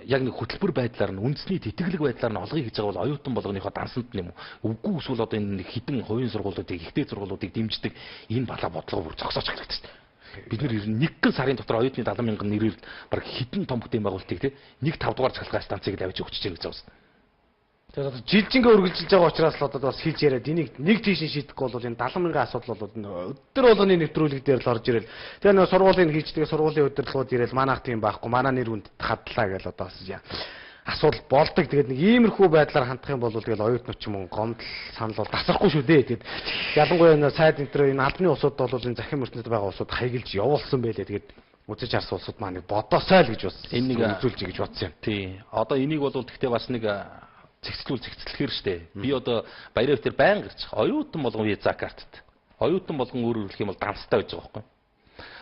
яг нэг хөтөлбөр байдлаар нь үндэсний тэтгэлэг байдлаар нь олгоё гэж байгаа бол оюутан болгоныхоо дансанд юм уу? Үгүй эсвэл одоо энэ хідэн хувийн сургуулиудыг ихтэй сургуулиудыг дэмждэг энэ балаа бодлого бүр зогсооч хэрэгтэй. Бид нар ер нь нэгэн сарын дотор оюутны 70 мянган нэрээр баг хідэн том бүтээн байгуулалтыг тий 1-5 дугаар цахилгаан станцыг л авч өгч чиг гэж байгаа юм. Тэгээд жилжингээ үргэлжилж байгаа учраас л одоо бас хийж яриад энийг нэг тийш шийдэхгүй бол энэ 70 мянган асуудал бол өдөр болгоны нэвтрүүлэг дээр л орж ирэл. Тэгээ нэг сургуулийн хийждэг сургуулийн удирдлагууд ирэл манайх тийм байхгүй манай нэр хүнд хадлаа гэж одоо бас асуудал болдог. Тэгээд нэг иймэрхүү байдлаар хандах юм бол тэгэл оюутнууд ч юм уу гомдол санал бол тасрахгүй шүү дээ. Тэгээд ялангуяа энэ сайд энэ албаны усууд бол энэ захин мөртөнд байгаа усууд хаягилж явуулсан байлээ. Тэгээд үзэж харсан улсууд маань бодосоо л гэж бас энийг үзүүлж гэж бодсон юм. Тий. Одоо энийг бол тэгтээ бас нэг зэгцлэхээр штэ. Би одоо баяраа дээр байн гарч оюутан болгон виза картад. Оюутан болгон өөрөөр хэлэх юм бол данстай байж байгаа байхгүй.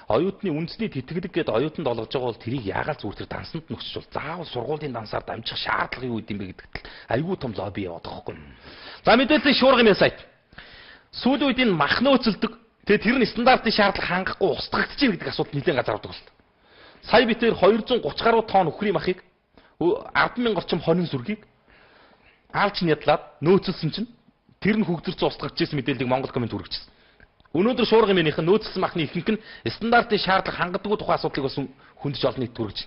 Оюутны үндэсний тэтгэлэг гэдэг оюутанд олгож байгаа бол тэрийг яагаад зүгээр тэр дансанд нөхсөж бол заавал сургуулийн дансаар дамжих шаардлагын үед юм бэ гэдэгт айгүй том лобби яваад байгаа байхгүй. За мэдээсээ шуургын сайт. Сүүлийн үед энэ мах нөөцөлдөг. Тэгээ тэр нь стандартын шаардлага хангахгүй устгагдаж байна гэдэг асуудал нэлээд газар авдаг байна. Сая би тэр 230 гаруй тонн өхрийн махыг 10,000 орчим хонин сүргийг аалч нь ядлаад нөөцөлсөн чинь тэр нь хөгжөрч устгагдж ирсэн мэдээллийг Монгол комент хүргэжсэн. Өнөөдөр шуургын минийхэн нөөцөлсөн махны ихэнх нь стандартын шаардлага хангадаггүй тухай асуудлыг бас хүндж олон нийт хүргэж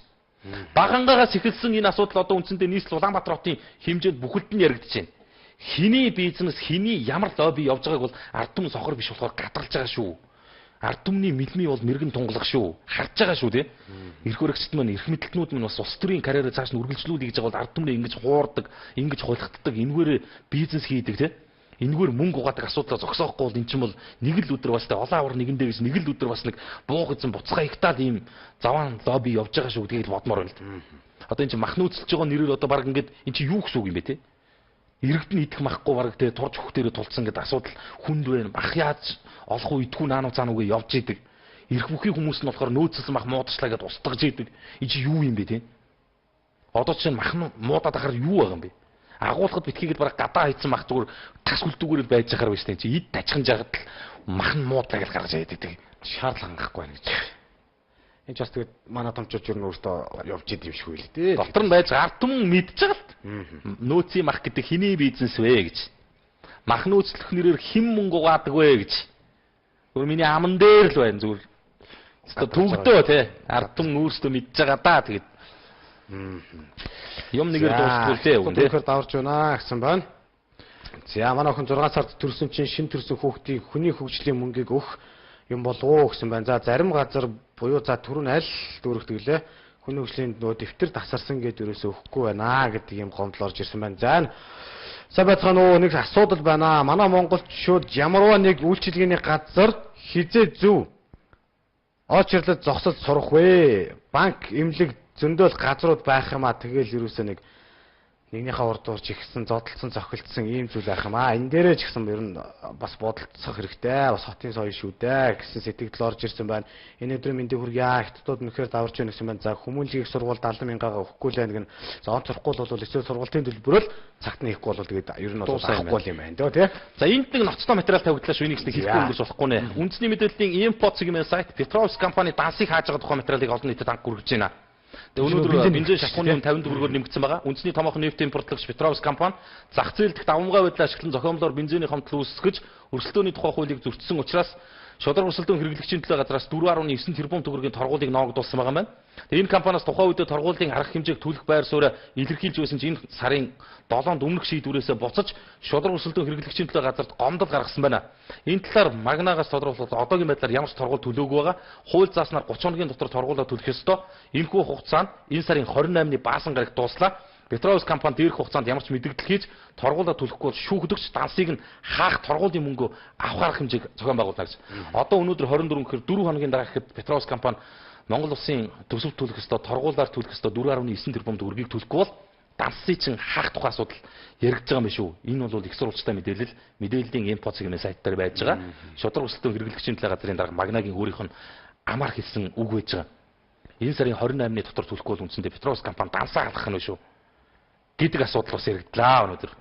байна. Багангаагаас эхэлсэн энэ асуудал одоо үндсэндээ нийслэл Улаанбаатар хотын хэмжээнд бүхэлд нь яригдж байна. Хиний бизнес, хиний ямар лобби явж байгааг бол ард түмэн сохор биш болохоор гадгалж байгаа шүү. Ард түмний мэлмий бол мэрэгэн тунгалах шүү. Харж байгаа шүү тий. Эрх өргөчт маань эрх мэдлтнүүд маань бас улс төрийн карьераа цааш нь үргэлжлүүлэх гэж байгаа бол ард түмнээ ингэж хуурдаг, ингэж хулигддаг, энэгээр бизнес хийдэг тий. Энэгээр мөнгө угаадаг асуудлаа зогсоохгүй бол эн чинь бол нэг л өдөр бас тэ олон авар нэгэндээ гэж нэг л өдөр бас нэг буух эзэн буцгаа ихтаал ийм заван лобби явж байгаа шүү гэдгийг бодмоор байна. Одоо эн чинь мах нөөцлж байгаа нэрээр одоо баг ингээд эн чинь юу гэсэн үг юм бэ тий. Иргэдний идэх махгүй бараг тэ турж хөх дээрээ тулцсан гэдэг асуудал хүнд байна. Мах яаж олох уу идэхгүй наануу цаануугээ явж идэг. Ирэх бүхий хүмүүс нь болохоор нөөцсөн мах муудчлаа гэдээ устгаж идэг. Энэ чи юу юм бэ те? Одоо чинь мах нь муудаад ахаар юу байгаа юм бэ? Агуулхад битгийгэд бараг гадаа хийсэн мах зүгээр тас хүлдүүгээр байж захаар байж тээ. Чи ид тачхан жагаад мах нь муудлаа гэж гаргаж яадаг. Шаардлага хангахгүй байна гэж. энэ ч бас тэгээд манай томчууд юу нөөстөө явж идэв юм шиг үйл дээ. Дотор нь байж ард түмэн мэдж байгаа л. Нөөцийн мах гэдэг хиний бизнес вэ гэж. Мах нөөцлөх нэрээр хэн мөнгө угаадаг вэ гэж. Өөр миний аман дээр л байна зүгээр. Төгдөө тий. Ард түмэн өөрсдөө мэдж байгаа даа тэгээд. Юм нэгээр дуусчихвол тий үн тий. Тэгэхээр даварж байна гэсэн байна. За манай охин 6 сард төрсөн чинь шин төрсөн хүүхдийн хүний хөгжлийн мөнгийг өгөх юм болов уу гэсэн байна. За зарим газар буюу за түрүүн аль дүүрэгдэг лээ. Хүний хөгжлийн нөгөө дэвтэр тасарсан гэдэг юусоо өгөхгүй байна гэдэг юм гомдол орж ирсэн байна. За сайн байцгаана уу, нэг асуудал байна. Манай монголчууд ямарваа нэг үйлчилгээний газар хизээ зөв очирлол зогсож сурах вэ? Банк эмнэлэг зөндөөл газрууд байх юм а. Тэгэл юусоо нэгнийхээ урд уурч ихсэн, зодтолсон, цохилдсон ийм зүйл байх юм аа. Энэ дээрээ ч гэсэн ер нь бас бодолцох хэрэгтэй. Бас хотын соёл шүү дээ гэсэн сэтгэл орж ирсэн байна. Энэ өдрийн мэндийг хүргье. Хятадууд үнэхээр даварж байна гэсэн байна. За хүмүүнлэгийг сургууль 70 мянгагаа өгөхгүй л байна гэн. За он сурахгүй бол эсвэл сургуулийн төлбөрөөл цагт нэхгүй бол тэгээд ер нь бол авахгүй юм байна дөө тий. За энд нэг ноцтой материал тавигдлаа шүү. Энийг хэлэхгүй өнгөс болохгүй нэ. Үндэсний мэдээллийн Import сегмент сайт Petrovsk компани дансыг хааж байгаа тухай материалыг олон нийтэд анх хүргэж байна. Өнөөдөр бензин шатхууны 50 төгрөгөөр нэмэгдсэн байгаа. Үндэсний томоохон нефт импортлагч Petrovsk компани зах зээл дэх давмгай байдлаар ашиглан зохиомлоор бензиний хомтол үүсгэж өрсөлдөөний тухай хуулийг зөрчсөн учраас шудраг өрсөлдөөн хэрэглэгчийн төлөө газраас 4.9 тэрбум төгрөгийн торгуулийг ноогдуулсан байгаа юм байна. Тэгээ энэ компаниас тухайн үедээ торгуулийн арга хэмжээг төлөх байр суурь илэрхийлж байсан чинь энэ сарын 7-нд өмнөх шийдвэрээсээ буцаж шудраг өрсөлдөөн хэрэглэгчийн төлөө газарт гомдол гаргасан байна. Энэ талаар Магнагаас тодорхойлолт одоогийн байдлаар ямар ч торгуул төлөөгүй байгаа. Хууль зааснаар 30 хоногийн дотор торгуулаа төлөх ёстой. Энэхүү хугацаанд энэ сарын 28-ны баасан гарагт дууслаа. Petrovsk компани дээрх хугацаанд ямар ч мэдэгдэл хийж торгуулаа төлөхгүй бол шүүхдэгч дансыг нь хаах торгуулийн мөнгөө авах арга хэмжээг зохион байгуулна гэж. Одоо өнөөдөр 24 гэхээр 4 хоногийн дараа гэхэд Petrovsk компани Монгол улсын төсөвт төлөх ёстой торгуулаар төлөх ёстой 4.9 тэрбум төгрөгийг төлөхгүй бол дансыг чинь хаах тухай асуудал яригдж байгаа юм шүү. Энэ бол их сурвалжтай мэдээлэл мэдээллийн Import сегмент сайт дээр байж байгаа. Шудраг өрсөлдөөн хэрэглэгчийн төлөө газрын дарга Магнагийн өөрийнх нь амар хэлсэн үг байж байгаа. Энэ сарын 28-ны дотор төлөхгүй бол үндсэндээ Petrovsk компани дансаа халах нь шүү гэдэг асуудал бас яригдлаа өнөөдөр.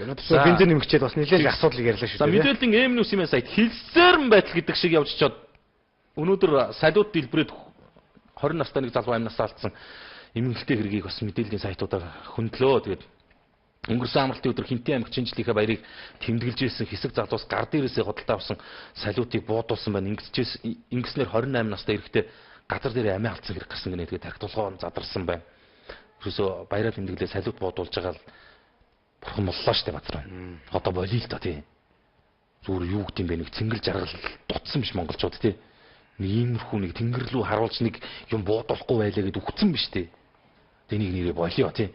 Өнөөдөр бензин нэмэгчээд бас нэлээд асуудал ярьлаа шүү дээ. За мэдээллийн M-News юм сайт хэлсээр байтал гэдэг шиг явж чад өнөөдөр салют дэлбэрээд 20 настай нэг залуу амнаас алдсан эмгэгтэй хэргийг бас мэдээллийн сайтуудаар хөндлөө. Тэгээд өнгөрсөн амралтын өдөр Хинтээ аймаг Чинжлийнхаа баярыг тэмдэглэж ирсэн хэсэг залуус гар дээрээсээ худалдаа авсан салютыг буудуулсан байна. Ингэснээр 28 настай эрэгтэй газар дээр амиа алдсан хэрэг гарсан гэнэ. Тэгээд тархитулгоо задарсан байна. Тэрсөө баяраа тэмдэглээ салют буудуулж байгаа л бурхан моллоо штэ газар байна. Одоо болиё л та тий. Зүгээр юу гэдэм бэ нэг цэнгэл жаргал дутсан биш монголчууд тий. Нэг иймэрхүү нэг тэнгэр рүү харуулж нэг юм буудуулахгүй байлаа гэд үхсэн биш тий. Тэнийг нэрээ болиё тий.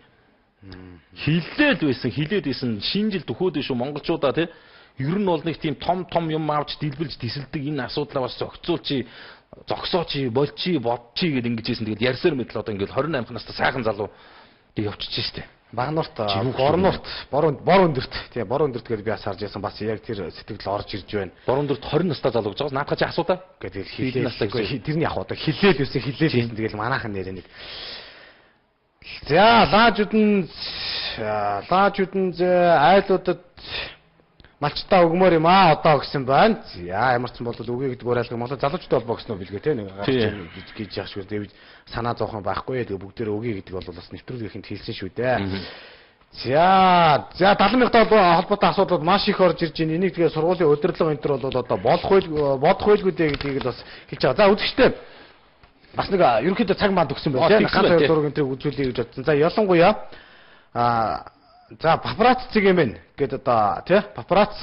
Хилээд байсан шинэ жил төхөөд шүү монголчуудаа тий. Ер нь бол нэг тийм том юм авч дэлбэлж тисэлдэг энэ асуудлаа бас зогсооч болчи бодчи гэд ингэж ийсэн. Тэгээд ярьсаар мэдл одоо ингээд 28 настай сайхан залуу явчихж штэ. Багнуурт, Борнуурт, бор өндөрт тий бор өндөрт гэж би бас харж байсан бас яг тэр сэтгэл орж ирж байна. Бор өндөрт 20 настай залуу гэж байгаа. Наадах чи асуудаа гэдэг хэлээ. Тэрний яг одоо хилээл байсан тэгэл манайхан нэрээ нэг. За лаажууд нь айлуудад малчтаа өгмөр юм аа одоо гэсэн байна. За ямар ч юм бол үгүй гэдэг уриалга Монгол залуучууд холбоо гэсэн үү билгээ те нэг гарч гэж яах шүү дээ. Санаа зовхон байхгүй. Тэгээ бүгдээрээ үгүй гэдэг бол бас нэвтрүүлгийнхэнд хэлсэн шүү дээ. За 70,000 холбоотой асуудлууд маш их орж ирж байна. Энийг тэгээ сургуулийн удирдлага энэ төр бол одоо бодох байлгүй дээ гэдгийг л бас хэлж байгаа. За үзэгчтэй бас нэг ерөнхийдөө цаг манд өгсөн байна. Ганц хоёр дураг энэ үзүүлэе гэж бодсон. За ялангуяа за папарац цэг юм байна гэдэг одоо тий папарац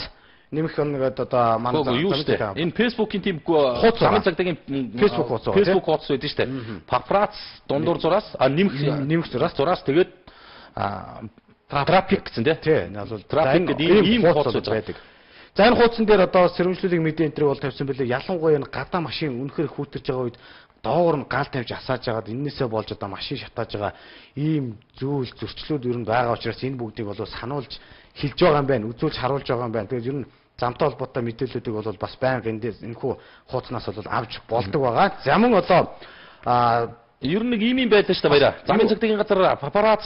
нэмэх нэгэд одоо манай юу шүү дээ. Энэ Facebook-ийн тийм замын цагдаагийн Facebook хуудас байдаг шүү дээ. Папарац дундуур зураас нэмэх зураас тэгээд трафик гэсэн тий. Энэ бол трафик гэдэг ийм хуудас байдаг. За энэ хуудсан дээр одоо сэрэмжлүүлэг мэдээ энэ төр бол тавьсан байлээ. Ялангуяа энэ гадаа машин үнэхээр хүүтэрж байгаа үед доогор нь гал тавьж асааж агаад энээсээ болж одоо машин шатааж байгаа ийм зүйл зөрчлүүд ер нь байгаа учраас энэ бүгдийг бол сануулж хэлж байгаа юм байна, үзүүлж харуулж байгаа юм байна. Тэгээд ер нь замтай холбоотой мэдээллүүдийг бол бас байнга энэхүү хуудаснаас бол авч болдог байгаа. За мөн одоо ер нь нэг ийм байлаа шүү дээ баяраа. Замын цагдаагийн газар папарац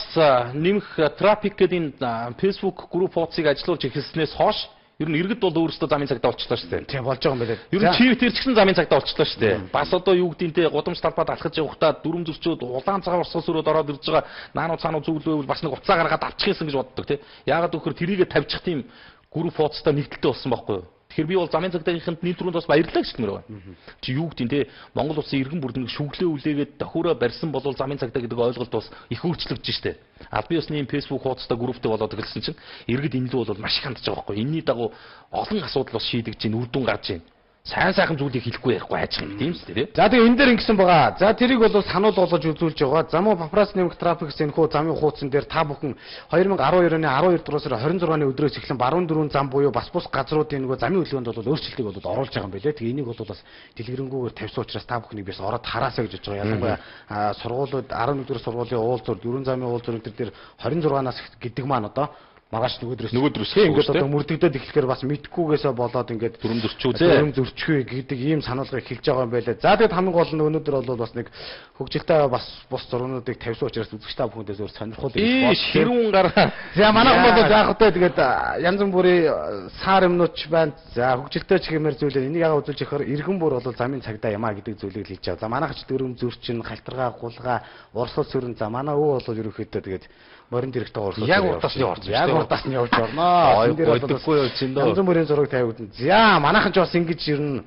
нэмэх трафик гэдэг энэ Facebook групп хуудсыг ажилуулж эхэлснээс хойш Ер нь иргэд бол өөрсдөө замын цагдаа болчихлоо шүү дээ. Тийм болж байгаа юм байна. Ер нь чив тэр ч гэсэн замын цагдаа болчихлоо шүү дээ. Бас одоо юу гэдэнтэй гудамж талбайд алхаж явахдаа дүрм зөрчөөд улаан цагаан урсгал сүрөөд ороод ирж байгаа наануу цаануу зүглэвэл бас нэг уцаа гаргаад авчихсан гэж боддог тий. Яагаад гэвэл тэрийгэ тавьчих тийм групп фоцтой нэгдэлтэй болсон байхгүй юу? Тэгэхээр би бол замын цагдаагийнханд нийт түрүүнд бас баярлалаа гэж хэлмээр байна. Чи юу гэдин те Монгол улсын иргэн бүрднийг шүглээ үлээгээд давхураа барьсан бол замын цагдаа гэдэг ойлголт бас их өөрчлөгдөж штэ. Албан ёсны Facebook хуудастай групптэй болоод эхэлсэн чинь иргэд энэ л бол маш их хандж байгаа байхгүй. Энийний дагуу олон асуудал бас шийдэгж чинь үр дүн гарч байна. Сайн сайхан зүйлийг хэлэхгүй ярихгүй айчих юм тийм үстэй тий. За тэгээ энэ дээр ингэсэн байгаа. За тэрийг бол сануул болгож үзүүлж байгаа. Замуу папрас нэмэх трафик сэнхүү замын хуудсан дээр та бүхэн 2012 оны 12 дугаар сарын 26-ны өдрөөс эхлэн баруун дөрвөн зам буюу бас бус газруудын нөгөө замын хөдөлгөөнд бол өөрчлөлтийг бол оруулж байгаа юм билээ. Тэгээ энийг бол бас дэлгэрэнгүүгээр тавьсан учраас та бүхнийг бис ороод хараасаа гэж бодож байгаа. Ялангуяа сургуулиуд 11 дугаар сургуулийн уулзуур, дөрвөн замын уулзуур энэ төр 26-наас гэдэг маань одоо магаш нөгөөдрөөс ингээд одоо мөрдөгдөд эхлэхээр бас мэдхгүйгээсээ болоод ингээд дүрм зөрчөө гэдэг ийм сануулгыг хэлж байгаа юм байлаа. За тэгэд хамгийн гол нь өнөөдөр бол бас нэг хөгжилтэй бас бус зургуудыг тавьсан учраас үзэгчтэй бүхэндээс өөр сонирхол юм. Хэрүүн гараа. За манайхан бол яг хөтэ тэгээд янз бүрийн саар юмнууд ч байна. За хөгжилтэй ч хэмээр зүйлээр энийг яагаад үзүүлж яхаар иргэн бүр бол замын цагдаа юмаа гэдэг зүйлийг хэлж байгаа. За манайх ч дүрм зөрчин, халтаргаа, гулгаа, урсгал сүрэн. За манай өвөө бол ерөөхдөө тэгээд морин дэрэгтэй урсгал. Яг урдасны орж. Яг урдасны явж орноо. Ойдохгүй чинь дөө. Янз бүрийн зураг тавиудсан. За манайхан ч бас ингэж ирнэ.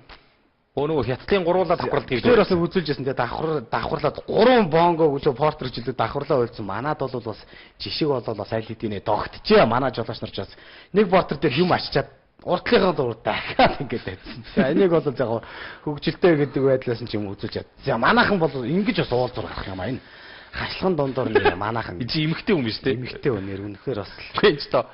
Нөгөө хятадын гуруулаад давхарлаад гэж. Тэр бас үзүүлжсэн те давхарлаад 3 бонго өчөө портер жилдэг давхарлаа ойлцсон. Манад бол бас жишг болол бас аль хэдийн догтжээ. Манай жолооч нар ч бас нэг портер дээр юм аччаад уртлынхаа дурд дахиад ингэж тавьсан. За энийг бол яг хөгжилтэй гэдэг байдлаас нь ч юм үзүүлж чад. За манайхан бол ингэж бас уулзуур гарах юм аа энэ. Хашлхан дондор нэр манайхан. Чи эмхтэй хүн биш те. Эмхтэй хүн нэр үнэхээр бас гэнч тоо.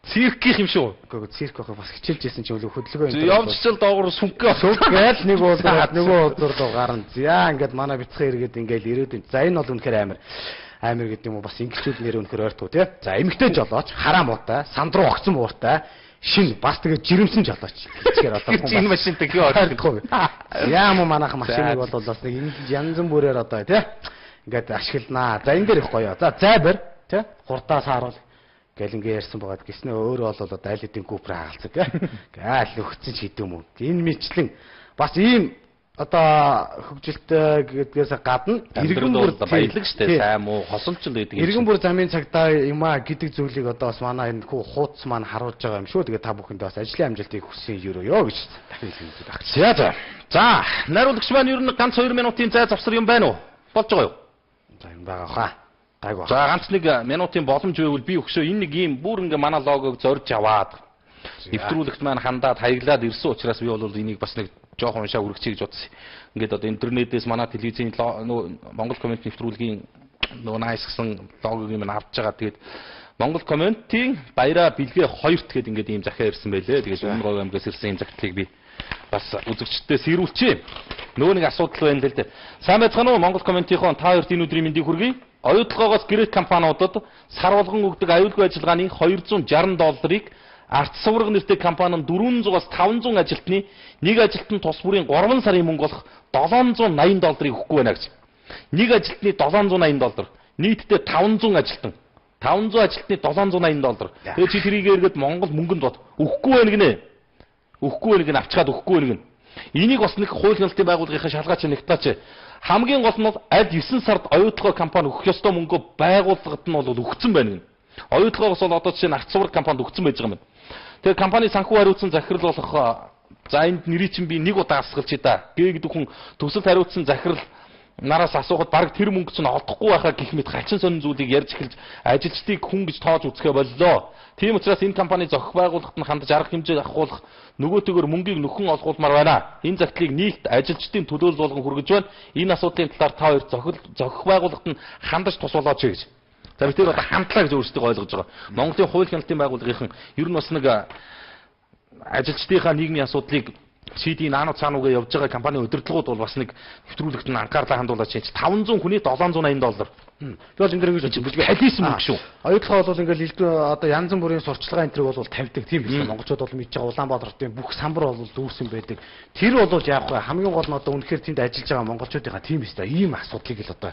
Циркийн юм шүү. Гэхдээ цирк байхаа бас хичээлжсэн чинь хөдөлгөөн энэ. Явж чил доогоор сүнгээл нэг уулзаад нөгөө уулзуур гарна. За ингээд манай бяцхан иргэд ингээд ирээд юм. За энэ бол үнэхээр амар гэдэг юм уу бас ингэчүүд нэр үнэхээр ойртуу тий. За эмхтэй жолооч хараа муутай, санд руу огцсон бууртай. Шин бас тэгээ жирэмсэн жолооч. Тэгэхээр одоо хүн энэ машинтай хий ойлгохгүй. Яам манайхан машиныг бол бас нэг янз бүрээр одоо тий. Ингээд ашигланаа. За энэ дээр их гоё. За зайбар тий хурдаас харуул гэл ингээ ярьсан байгаад гиснээ өөрөө бол одоо аль хэдийн купер хаалцаг гээл өгцөн ч хэдэм үү. Энэ мэтлэн бас ийм одоо хөгжилтэй гэдгээс гадна иргэн бүр баялаг штэ сайн муу хосолчл гэдэг юм. Иргэн бүр замын цагдаа юмаа гэдэг зүйлийг одоо бас манай энэ хүү хуудас маань харуулж байгаа юм шүү. Тэгээ та бүхэндээ бас ажлын амжилтыг хүсье ёо гэж дахин хэлээд байна. За найруулагч маань ер нь ганц 2 минутын зай завсар юм байна уу? Болж байгаа юу? За юм байгаа хаа. Гайгүй. За ганц 1 минутын боломж байвал би өгшөө энэ нэг юм бүр ингээ манай логог зорж аваад нэвтрүүлэгт маань хандаад хаяглаад ирсэн учраас би бол энийг бас нэг жоохон уншаа үргэцье гэж бодсон. Ингээд одоо интернетээс манай телевизийн Монгол коммент нэвтрүүлгийн нөгөө nice гэсэн логог юм авч байгаа. Тэгээд Монгол комментийн баяраа бэлгээ 2-т гээд ингээд ийм захиа ирсэн байлээ. Тэгээд өмнө говь аймгаас ирсэн ийм загтлыг би бас үзэгчдээс ирүүлчихье. Нөгөө нэг асуудал байна л дээ. Сайн байцгаана уу Монгол комментийнхоо та хоёрт энэ өдрийн мэндийг хүргэе. Оюутлагоогоос гэрээт компаниудад сар болгон өгдөг аюулгүй ажиллагааны $260 арц сургах нэртэй компани нь 400-аас 500 ажилтны нэг ажилтны тус бүрийн 3 сарын мөнгө болох $780 өгөхгүй байна гэж. Нэг ажилтны $780. Нийтдээ 500 ажилтан. 500 ажилтны $780. Тэгээ чи тэрийг эргээд Монгол мөнгөнд бод. Өгөхгүй байна гинэ. Өгөхгүй байна гинэ авчгаад өгөхгүй байна гинэ. Энийг бас нэг хууль хяналтын байгууллагынхаа шалгаач нэгтаач. Хамгийн гол нь бол аль 9 сард оюутлагын компани өгөх ёстой мөнгөө байгууллагад нь бол өгсөн байна гэнэ. Оюутлагоос бол одоо жишээ нь арц сургах компанид өгсөн байж байгаа юм. Тэгээ компани санхүү хариуцсан захирал болох за энд нэрийг чинь би нэг удаа асгалж да. Гээгд хүн төсөлд хариуцсан захирал нараас асуухад баг тэр мөнгө чинь олдохгүй байхаа гэх мэт хачин сонин зүйлийг ярьж эхэлж ажилчдыг хүн гэж тоож үзэхэ боллоо. Тийм учраас энэ компани зохих байгууллагад нь хандаж арга хэмжээ авахулах нөгөөтэйгөр мөнгийг нөхөн олгуулмаар байна. Энэ загтлыг нийт ажилчдын төлөөлөл болгон хүргэж байна. Энэ асуудлын талаар та хоёр зохих байгууллагад нь хандаж тусуулаач гэж. За би тэр одоо хамтлаа гэж өөрсдөө ойлгож байгаа. Монголын хууль хяналтын байгууллагын ер нь бас нэг ажилчдынхаа нийгмийн асуудлыг CD наано цаануугээ явж байгаа компанийн удирдлагууд бол бас нэг нэвтрүүлэгт нь анхаарлаа хандуулаад чинь 500 хүний $780. Тэгвэл энэ дэр ингэж бүлгээ халийсан мөнгө шүү. Оюутлага бол ингээл одоо янз бүрийн сурчлагын энтриг бол тавьдаг тийм биш. Монголчууд бол мэдж байгаа Улаанбаатарын бүх самбар бол дүүрсэн байдаг. Тэр бол яах вэ? Хамгийн гол нь одоо үнэхээр тэнд ажиллаж байгаа монголчуудынхаа тийм биш та ийм асуудлыг л одоо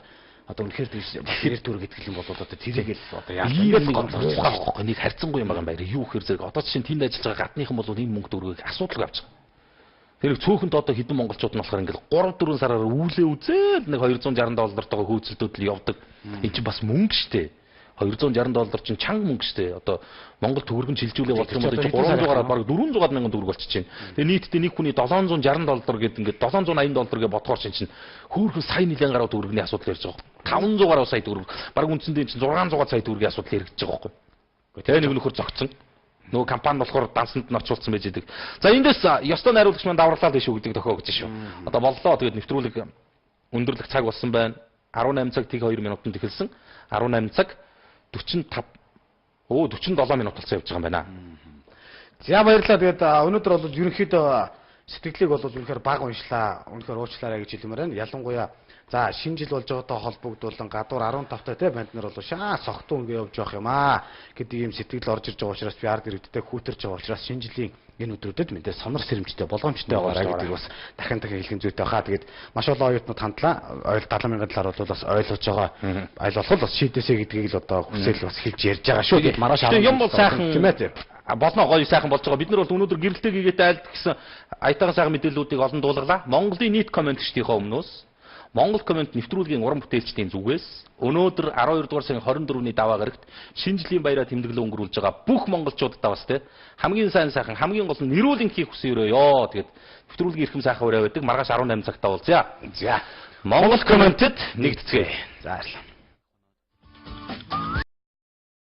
одоо үнэхээр тийш бас нэр төр гэдэг юм бол одоо тэрийг л одоо яаж нэг харьцангуй юм байгаа юм байна. Юу гэхээр зэрэг одоо чинь тэнд ажиллаж байгаа гадныхан бол энэ мөнгө төгрөгийг асуудалгүй авч байгаа. Тэр цөөхөнд одоо хэдэн монголчууд нь болохоор ингээл 3-4 сараар үүлээ үзэл нэг $260-тойгоо хөөцөлтөд л явдаг. Энд чинь бас мөнгө штэ. $260 чинь чанга мөнгө штэ. Одоо Монгол төгрөг нь шилжүүлээ болох юм бол 300-аар бараг $400 мянган төгрөг болчихж байна. Тэгээ нийтдээ нэг хүний $760 гэдэг ингээд $780 гэж бодохоор чинь хөөрхөн сая нэлээд гаруй төгрөгийн асуудал ярьж байгаа. 500 гаруй сая төгрөг. Бараг үндсэндээ чинь 600 сая төгрөгийн асуудал яригдж байгаа байхгүй. Тэгээ нэг нөхөр зогцсон. Нөгөө компани болохоор дансанд нь орчуулсан байж идэг. За эндээс ёстой найруулагч маань даврлаа дээ шүү гэдэг тохиогдож шүү. Одоо боллоо. Тэгээд нэвтрүүлэг өндөрлөх цаг болсон байна. 18 цаг тэг 2 минутанд эхэлсэн. 18 цаг 47 минут болсон явж байгаа юм байна. За баярлалаа. Тэгээд өнөөдөр бол ерөнхийдөө сэтгэлийг бол үнэхээр бага уншлаа. Үнэхээр уучлаарай гэж хэлмээр байна. Ялангуяа за шинэ жил болж байгаатай холбогдуулан гадуур 15 та банд нар бол шаа согтуу ингэ явж явах юм аа гэдэг ийм сэтгэл орж ирж байгаа учраас би ард иргэдтэй хүүтэрж байгаа учраас шинэ жилийн энэ өдрүүдэд мэдээ сонор сэрэмжтэй болгоомжтой байгаарай гэдэг бас дахин хэлхэн зүйтэй хаа. Тэгээд маш олон оюутнууд хандлаа. 70,000 талаар бол бас ойлгож байгаа. Аль болох бас шийдээсэй гэдгийг л одоо хүсэл бас хэлж ярьж байгаа шүү. Тэгээд маргааш юм бол сайхан тийм ээ. Болно гоё сайхан болж байгаа. Бид нар бол өнөөдөр гэрэлтэй гээгээд айлд гэсэн аятайхан сайхан мэдээллүүдийг олон дуулгалаа. Монголын нийт комментчдийнхээ өмнөөс Монгол коммент нэвтрүүлгийн уран бүтээлчдийн зүгээс өнөөдөр 12 дугаар сарын 24-ний даваа гарагт шинэ жилийн баяраа тэмдэглэн өнгөрүүлж байгаа бүх монголчуудад бас те хамгийн сайн сайхан хамгийн гол нь нэрүүлэн хийх хүсэн өрөөё. Тэгээд нэвтрүүлгийн эрхэм сайхан өрөө байдаг. Маргааш 18 цагтаа уулзъя. За Монгол комментэд нэгдэцгээе. За баярлалаа.